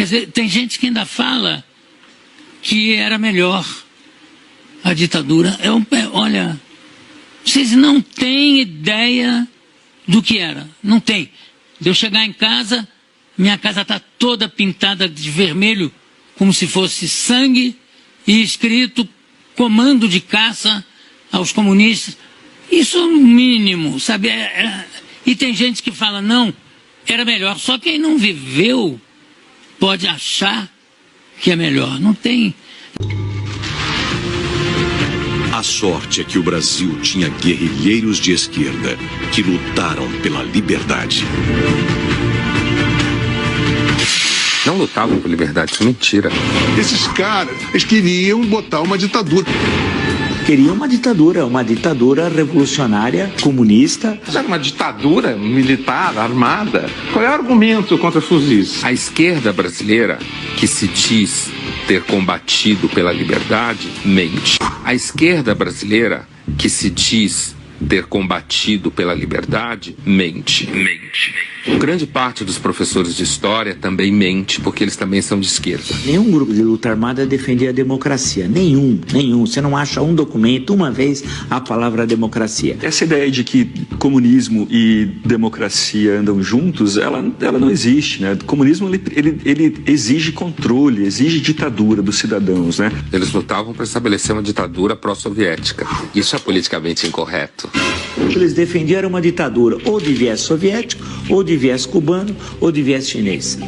Quer dizer, tem gente que ainda fala que era melhor a ditadura. Olha, vocês não têm ideia do que era. Não tem. De eu chegar em casa, minha casa está toda pintada de vermelho, como se fosse sangue, e escrito comando de caça aos comunistas. Isso é o mínimo, sabe? E tem gente que fala, não, era melhor. Só quem não viveu pode achar que é melhor. Não tem. A sorte é que o Brasil tinha guerrilheiros de esquerda que lutaram pela liberdade. Não lutavam por liberdade, isso é mentira. Esses caras, eles queriam botar uma ditadura. Queria uma ditadura revolucionária, comunista. Era uma ditadura militar, armada. Qual é o argumento contra fuzis? A esquerda brasileira, que se diz ter combatido pela liberdade, mente. A esquerda brasileira, que se diz ter combatido pela liberdade, mente. Grande parte dos professores de história também mente, porque eles também são de esquerda. Nenhum grupo de luta armada defendia a democracia. Nenhum. Você não acha um documento, uma vez, a palavra democracia. Essa ideia de que comunismo e democracia andam juntos, ela não existe, né? O comunismo, ele exige controle, exige ditadura dos cidadãos, né? Eles lutavam para estabelecer uma ditadura pró-soviética. Isso é politicamente incorreto. Eles defendiam uma ditadura ou de viés soviético, ou de viés cubano, ou de viés chinês.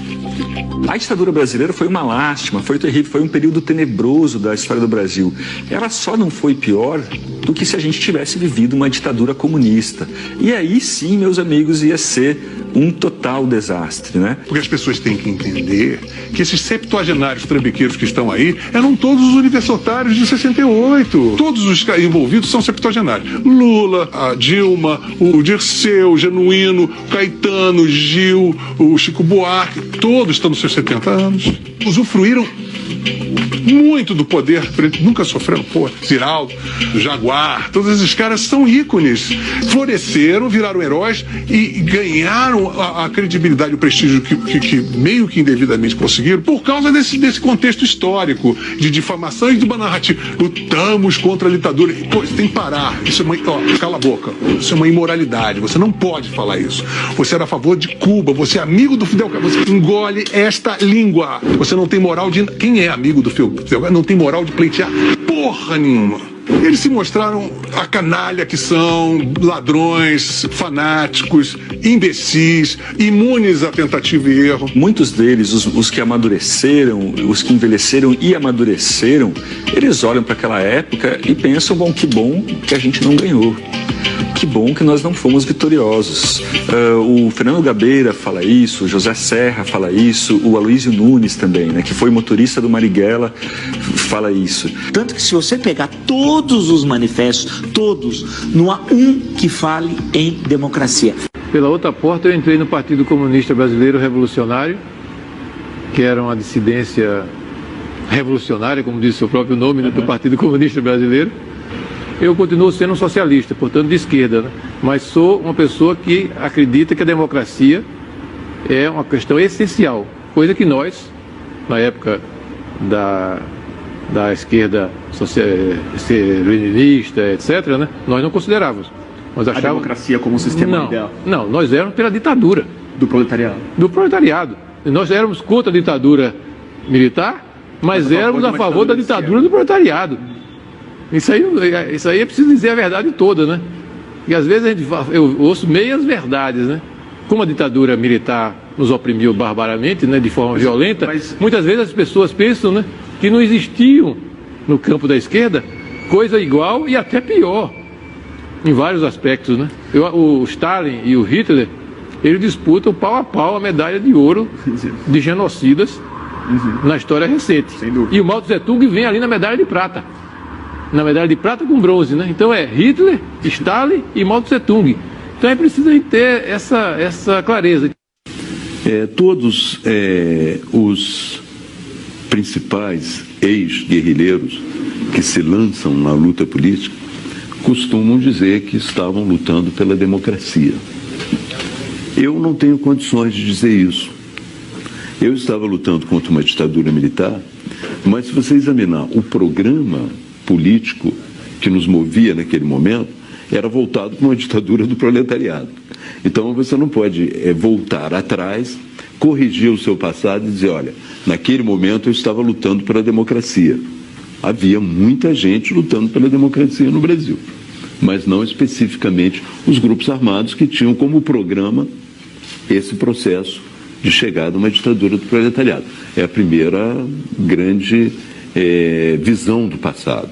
A ditadura brasileira foi uma lástima, foi terrível, foi um período tenebroso da história do Brasil. Ela só não foi pior do que se a gente tivesse vivido uma ditadura comunista. E aí sim, meus amigos, ia ser um total desastre, né? Porque as pessoas têm que entender que esses septuagenários trambiqueiros que estão aí eram todos os universitários de 68. Todos os envolvidos são septuagenários. Lula, a Dilma, o Dirceu, o Genuíno, o Caetano, o Gil, o Chico Buarque, todos estão nos seus 70 anos. Usufruíram muito do poder, nunca sofreram, Ziraldo, Jaguar, todos esses caras são ícones, floresceram, viraram heróis e ganharam a credibilidade e o prestígio que meio que indevidamente conseguiram por causa desse contexto histórico de difamação e de uma narrativa. Lutamos contra a ditadura. Isso tem que parar. Isso é cala a boca. Isso é uma imoralidade. Você não pode falar isso. Você era a favor de Cuba, você é amigo do Fidel Castro, você engole esta língua. Você não tem moral de... Quem é amigo do Fidel Castro não tem moral de pleitear porra nenhuma. Eles se mostraram a canalha que são, ladrões, fanáticos, imbecis, imunes a tentativa e erro. Muitos deles, os que amadureceram, os que envelheceram e amadureceram, eles olham para aquela época e pensam, bom, que bom que a gente não ganhou. Que bom que nós não fomos vitoriosos. O Fernando Gabeira fala isso, o José Serra fala isso, o Aloysio Nunes também, né, que foi motorista do Marighella, fala isso. Tanto que se você pegar todos os manifestos, todos, não há um que fale em democracia. Pela outra porta eu entrei no Partido Comunista Brasileiro Revolucionário, que era uma dissidência revolucionária, como diz o seu próprio nome, né, do Partido Comunista Brasileiro. Eu continuo sendo um socialista, portanto de esquerda, né? Mas sou uma pessoa que acredita que a democracia é uma questão essencial, coisa que nós, na época da esquerda leninista, etc., né, nós não considerávamos. Nós achávamos... A democracia como um sistema ideal? Não, nós éramos pela ditadura. Do proletariado? Do proletariado. Nós éramos contra a ditadura militar, mas éramos a favor da ditadura do proletariado. Isso aí é preciso dizer a verdade toda, né? E às vezes eu ouço meias verdades, né? Como a ditadura militar nos oprimiu barbaramente, né, de forma violenta, muitas vezes as pessoas pensam, né, que não existiam no campo da esquerda coisa igual e até pior, em vários aspectos, né? O Stalin e o Hitler, eles disputam pau a pau a medalha de ouro de genocidas na história recente. E o Mao Tse Tung vem ali na medalha de prata. Na medalha de prata com bronze, né? Então é Hitler, Stalin e Mao Tse Tung. Então é preciso a gente ter essa clareza. Todos os principais ex-guerrilheiros que se lançam na luta política costumam dizer que estavam lutando pela democracia. Eu não tenho condições de dizer isso. Eu estava lutando contra uma ditadura militar, mas se você examinar o programa político que nos movia naquele momento, era voltado para uma ditadura do proletariado. Então você não pode voltar atrás, corrigir o seu passado e dizer, olha, naquele momento eu estava lutando pela democracia. Havia muita gente lutando pela democracia no Brasil, mas não especificamente os grupos armados que tinham como programa esse processo de chegada a uma ditadura do proletariado. É a primeira grande visão do passado.